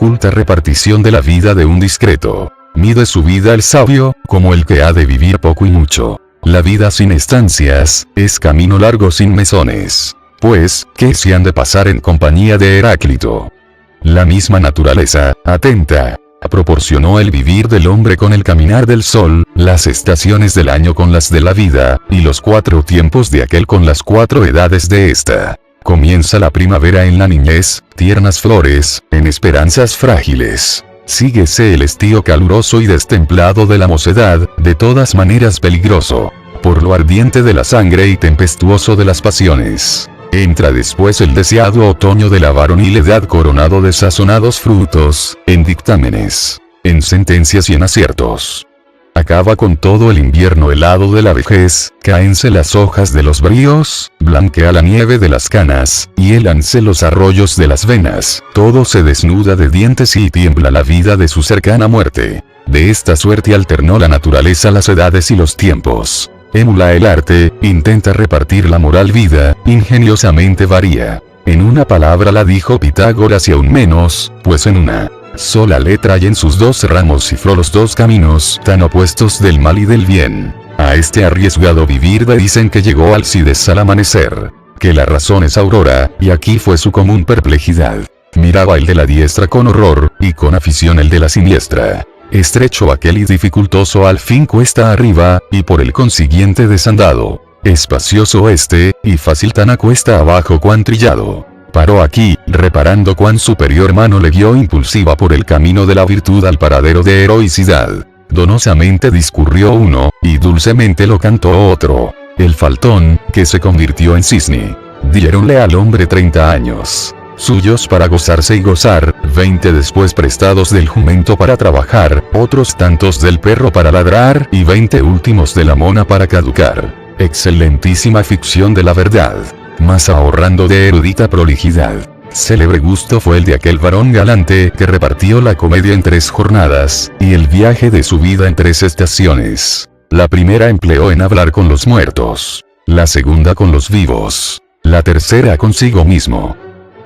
oculta repartición de la vida de un discreto. Mide su vida el sabio, como el que ha de vivir poco y mucho. La vida sin estancias, es camino largo sin mesones. Pues, ¿qué se han de pasar en compañía de Heráclito? La misma naturaleza, atenta, proporcionó el vivir del hombre con el caminar del sol, las estaciones del año con las de la vida, y los 4 tiempos de aquel con las 4 edades de esta. Comienza la primavera en la niñez, tiernas flores, en esperanzas frágiles. Síguese el estío caluroso y destemplado de la mocedad, de todas maneras peligroso, por lo ardiente de la sangre y tempestuoso de las pasiones. Entra después el deseado otoño de la varonil edad coronado de sazonados frutos, en dictámenes, en sentencias y en aciertos. Acaba con todo el invierno helado de la vejez, cáense las hojas de los bríos, blanquea la nieve de las canas, hiélanse los arroyos de las venas, todo se desnuda de dientes y tiembla la vida de su cercana muerte. De esta suerte alternó la naturaleza las edades y los tiempos. Émula el arte, intenta repartir la moral vida, ingeniosamente varía. En una palabra la dijo Pitágoras y aún menos, pues en una sola letra y en sus 2 ramos cifró los 2 caminos tan opuestos del mal y del bien. A este arriesgado vivir dicen que llegó Alcides al amanecer, que la razón es aurora, y aquí fue su común perplejidad. Miraba el de la diestra con horror, y con afición el de la siniestra. Estrecho aquel y dificultoso al fin cuesta arriba, y por el consiguiente desandado. Espacioso este, y fácil tan a cuesta abajo cuan trillado. Paró aquí, reparando cuán superior mano le guió impulsiva por el camino de la virtud al paradero de heroicidad. Donosamente discurrió uno, y dulcemente lo cantó otro. El faltón, que se convirtió en cisne. Diéronle al hombre 30 años. Suyos para gozarse y gozar, 20 después prestados del jumento para trabajar, otros tantos del perro para ladrar, y 20 últimos de la mona para caducar. Excelentísima ficción de la verdad, mas ahorrando de erudita prolijidad. Célebre gusto fue el de aquel varón galante que repartió la comedia en 3 jornadas, y el viaje de su vida en 3 estaciones. La primera empleó en hablar con los muertos, la segunda con los vivos, la tercera consigo mismo.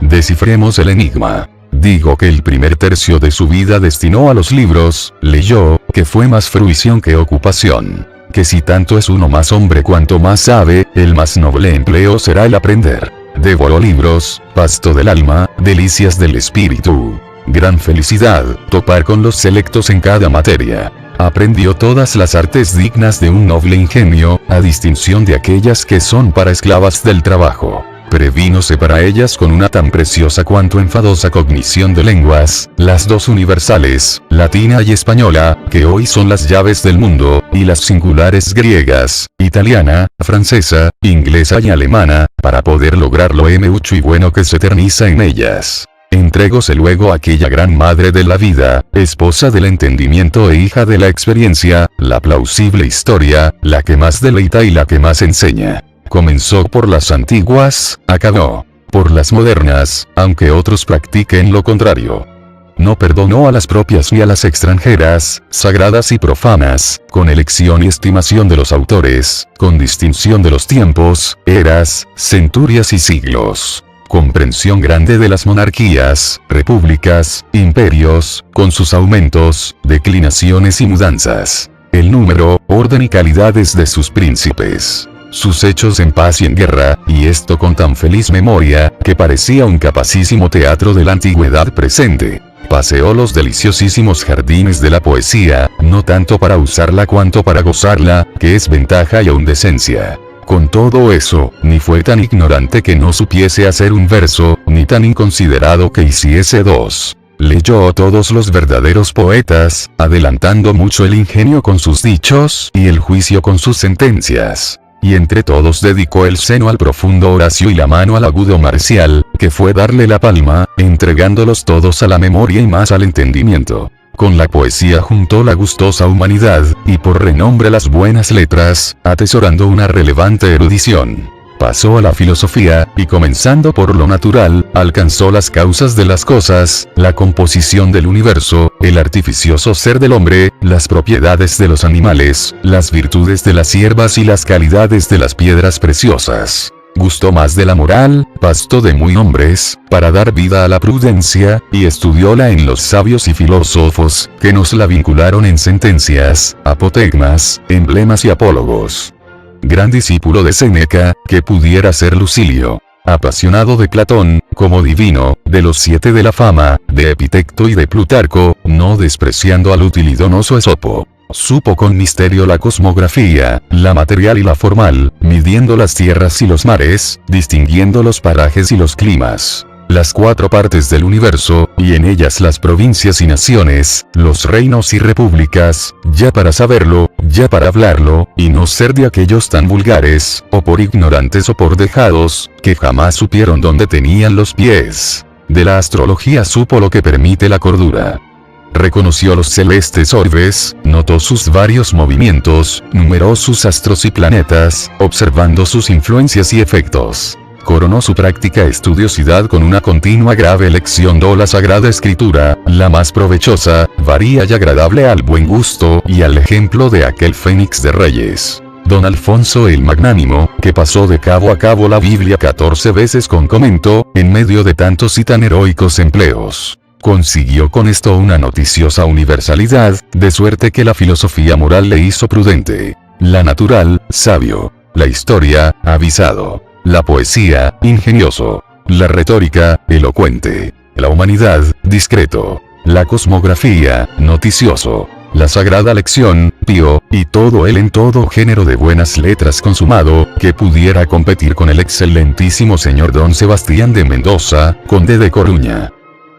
Descifremos el enigma. Digo que el primer tercio de su vida destinó a los libros, leyó, que fue más fruición que ocupación. Que si tanto es uno más hombre cuanto más sabe, el más noble empleo será el aprender. Devoró libros, pasto del alma, delicias del espíritu. Gran felicidad, topar con los selectos en cada materia. Aprendió todas las artes dignas de un noble ingenio, a distinción de aquellas que son para esclavas del trabajo. Prevínose para ellas con una tan preciosa cuanto enfadosa cognición de lenguas, las 2 universales, latina y española, que hoy son las llaves del mundo, y las singulares griegas, italiana, francesa, inglesa y alemana, para poder lograr lo mucho y bueno que se eterniza en ellas. Entregóse luego a aquella gran madre de la vida, esposa del entendimiento e hija de la experiencia, la plausible historia, la que más deleita y la que más enseña. Comenzó por las antiguas, acabó por las modernas, aunque otros practiquen lo contrario. No perdonó a las propias ni a las extranjeras, sagradas y profanas, con elección y estimación de los autores, con distinción de los tiempos, eras, centurias y siglos. Comprensión grande de las monarquías, repúblicas, imperios, con sus aumentos, declinaciones y mudanzas. El número, orden y calidades de sus príncipes. Sus hechos en paz y en guerra, y esto con tan feliz memoria, que parecía un capacísimo teatro de la antigüedad presente. Paseó los deliciosísimos jardines de la poesía, no tanto para usarla cuanto para gozarla, que es ventaja y aun decencia. Con todo eso, ni fue tan ignorante que no supiese hacer un verso, ni tan inconsiderado que hiciese 2. Leyó todos los verdaderos poetas, adelantando mucho el ingenio con sus dichos, y el juicio con sus sentencias. Y entre todos dedicó el seno al profundo Horacio y la mano al agudo Marcial, que fue darle la palma, entregándolos todos a la memoria y más al entendimiento. Con la poesía juntó la gustosa humanidad, y por renombre las buenas letras, atesorando una relevante erudición. Pasó a la filosofía, y comenzando por lo natural, alcanzó las causas de las cosas, la composición del universo, el artificioso ser del hombre, las propiedades de los animales, las virtudes de las hierbas y las calidades de las piedras preciosas. Gustó más de la moral, pasto de muy hombres, para dar vida a la prudencia, y estudióla en los sabios y filósofos, que nos la vincularon en sentencias, apotegmas, emblemas y apólogos. Gran discípulo de Séneca, que pudiera ser Lucilio. Apasionado de Platón, como divino, de los 7 de la fama, de Epitecto y de Plutarco, no despreciando al útil y donoso Esopo. Supo con misterio la cosmografía, la material y la formal, midiendo las tierras y los mares, distinguiendo los parajes y los climas, las 4 partes del universo, y en ellas las provincias y naciones, los reinos y repúblicas, ya para saberlo, ya para hablarlo, y no ser de aquellos tan vulgares, o por ignorantes o por dejados, que jamás supieron dónde tenían los pies. De la astrología supo lo que permite la cordura. Reconoció los celestes orbes, notó sus varios movimientos, numeró sus astros y planetas, observando sus influencias y efectos. Coronó su práctica estudiosidad con una continua grave lección de la Sagrada Escritura, la más provechosa, varía y agradable al buen gusto y al ejemplo de aquel Fénix de Reyes, Don Alfonso el Magnánimo, que pasó de cabo a cabo la Biblia 14 veces con comento, en medio de tantos y tan heroicos empleos. Consiguió con esto una noticiosa universalidad, de suerte que la filosofía moral le hizo prudente, la natural, sabio, la historia, avisado, la poesía, ingenioso, la retórica, elocuente, la humanidad, discreto, la cosmografía, noticioso, la sagrada lección, pío, y todo él en todo género de buenas letras consumado, que pudiera competir con el excelentísimo señor don Sebastián de Mendoza, conde de Coruña.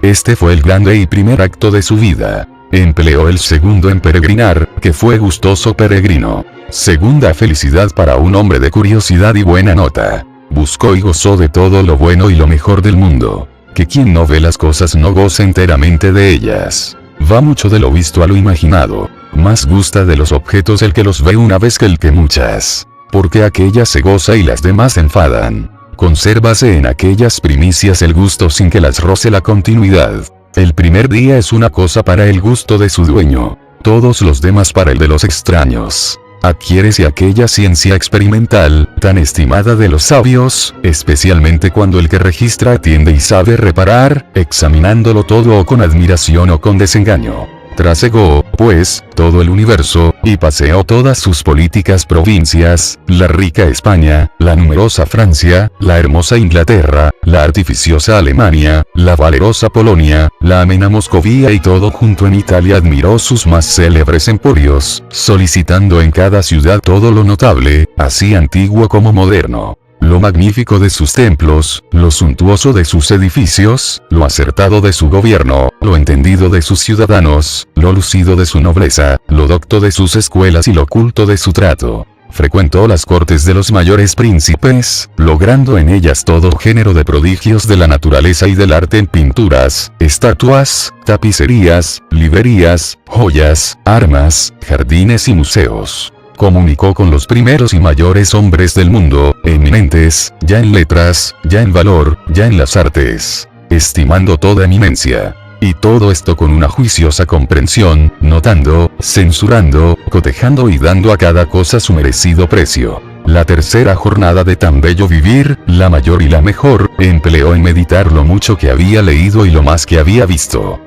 Este fue el grande y primer acto de su vida. Empleó el segundo en peregrinar, que fue gustoso peregrino. Segunda felicidad para un hombre de curiosidad y buena nota. Buscó y gozó de todo lo bueno y lo mejor del mundo. Que quien no ve las cosas no goza enteramente de ellas. Va mucho de lo visto a lo imaginado. Más gusta de los objetos el que los ve una vez que el que muchas. Porque aquellas se goza y las demás se enfadan. Consérvase en aquellas primicias el gusto sin que las roce la continuidad. El primer día es una cosa para el gusto de su dueño, todos los demás para el de los extraños. Adquiérese aquella ciencia experimental, tan estimada de los sabios, especialmente cuando el que registra atiende y sabe reparar, examinándolo todo o con admiración o con desengaño. Trasegó, pues, todo el universo, y paseó todas sus políticas provincias, la rica España, la numerosa Francia, la hermosa Inglaterra, la artificiosa Alemania, la valerosa Polonia, la amena Moscovía y todo junto en Italia admiró sus más célebres emporios, solicitando en cada ciudad todo lo notable, así antiguo como moderno. Lo magnífico de sus templos, lo suntuoso de sus edificios, lo acertado de su gobierno, lo entendido de sus ciudadanos, lo lucido de su nobleza, lo docto de sus escuelas y lo culto de su trato. Frecuentó las cortes de los mayores príncipes, logrando en ellas todo género de prodigios de la naturaleza y del arte en pinturas, estatuas, tapicerías, librerías, joyas, armas, jardines y museos. Comunicó con los primeros y mayores hombres del mundo, eminentes, ya en letras, ya en valor, ya en las artes, estimando toda eminencia. Y todo esto con una juiciosa comprensión, notando, censurando, cotejando y dando a cada cosa su merecido precio. La tercera jornada de tan bello vivir, la mayor y la mejor, empleó en meditar lo mucho que había leído y lo más que había visto.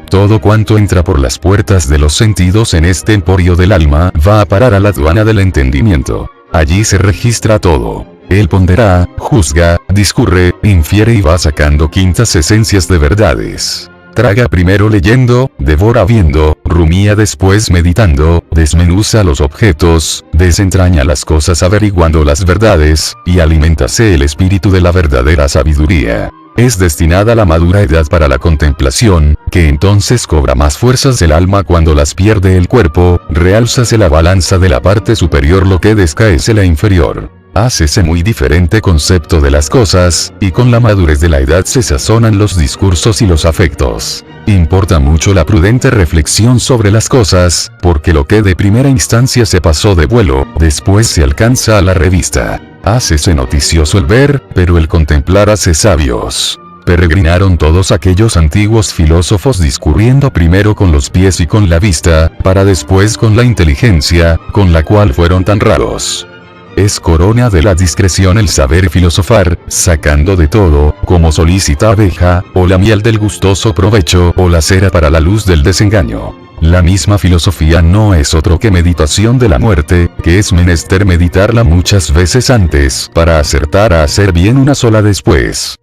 Todo cuanto entra por las puertas de los sentidos en este emporio del alma va a parar a la aduana del entendimiento. Allí se registra todo. Él pondera, juzga, discurre, infiere y va sacando quintas esencias de verdades. Traga primero leyendo, devora viendo, rumía después meditando, desmenuza los objetos, desentraña las cosas averiguando las verdades, y aliméntase el espíritu de la verdadera sabiduría. Es destinada la madura edad para la contemplación, que entonces cobra más fuerzas del alma cuando las pierde el cuerpo, realzase la balanza de la parte superior lo que descaece la inferior. Hácese muy diferente concepto de las cosas, y con la madurez de la edad se sazonan los discursos y los afectos. Importa mucho la prudente reflexión sobre las cosas, porque lo que de primera instancia se pasó de vuelo, después se alcanza a la revista. Hácese noticioso el ver, pero el contemplar hace sabios. Peregrinaron todos aquellos antiguos filósofos discurriendo primero con los pies y con la vista, para después con la inteligencia, con la cual fueron tan raros. Es corona de la discreción el saber filosofar, sacando de todo, como solícita abeja, o la miel del gustoso provecho o la cera para la luz del desengaño. La misma filosofía no es otro que meditación de la muerte, que es menester meditarla muchas veces antes para acertar a hacer bien una sola después.